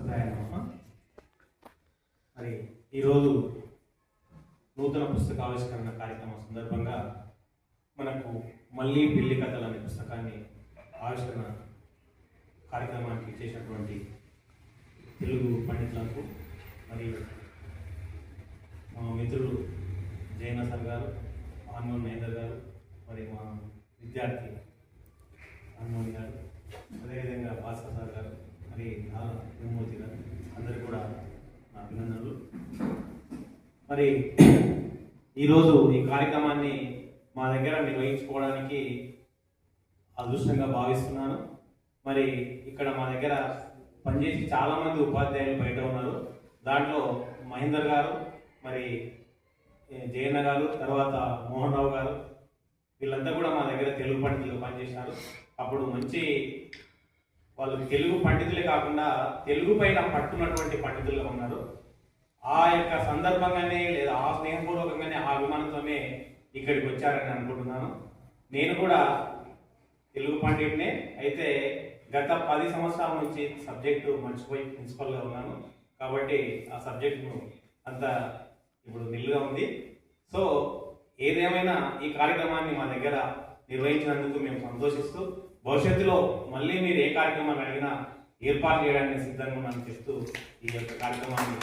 గణపతాయ నమః. మరి ఈరోజు నూతన పుస్తకావిష్కరణ కార్యక్రమం సందర్భంగా మనకు మళ్ళీ పెళ్లి కథలు అనే పుస్తకాన్ని ఆవిష్కరణ కార్యక్రమానికి చేసినటువంటి తెలుగు పండితులకు మరియు మా మిత్రులు జైన సార్ గారు, ఆన్మోన్ మహేందర్ గారు, మరి మా విద్యార్థి ఆన్మోన్ గారు, అదేవిధంగా భాస్కర్ సార్ గారు, మరి తిరుమూర్తి గారు, అందరికీ కూడా నా అభినందనలు. మరి ఈరోజు ఈ కార్యక్రమాన్ని మా దగ్గర నిర్వహించుకోవడానికి అదృష్టంగా భావిస్తున్నాను. మరి ఇక్కడ మా దగ్గర పనిచేసి చాలామంది ఉపాధ్యాయులు బయట ఉన్నారు. దాంట్లో మహేందర్ గారు, మరి జయన్న గారు, తర్వాత మోహన్ రావు గారు, వీళ్ళంతా కూడా మా దగ్గర తెలుగు పండితులు పనిచేశారు. అప్పుడు మంచి వాళ్ళు తెలుగు పండితులే కాకుండా తెలుగు పైన పట్టున్నటువంటి పండితులుగా ఉన్నారు. ఆ యొక్క సందర్భంగానే లేదా ఆ స్నేహపూర్వకంగానే ఆ అభిమానంతోనే ఇక్కడికి వచ్చారని అనుకుంటున్నాను. నేను కూడా తెలుగు పండితునే, అయితే గత 10 సంవత్సరాల నుంచి సబ్జెక్టు మర్చిపోయి ప్రిన్సిపల్గా ఉన్నాను. కాబట్టి ఆ సబ్జెక్టును అంత ఇప్పుడు నిల్లుగా ఉంది. సో ఏదేమైనా ఈ కార్యక్రమాన్ని మా దగ్గర నిర్వహించినందుకు మేము సంతోషిస్తూ, భవిష్యత్తులో మళ్ళీ మీరు ఏ కార్యక్రమాన్ని అడిగినా ఏర్పాటు చేయడానికి సిద్ధంగా ఉన్నాను చెప్తూ ఈ యొక్క కార్యక్రమాన్ని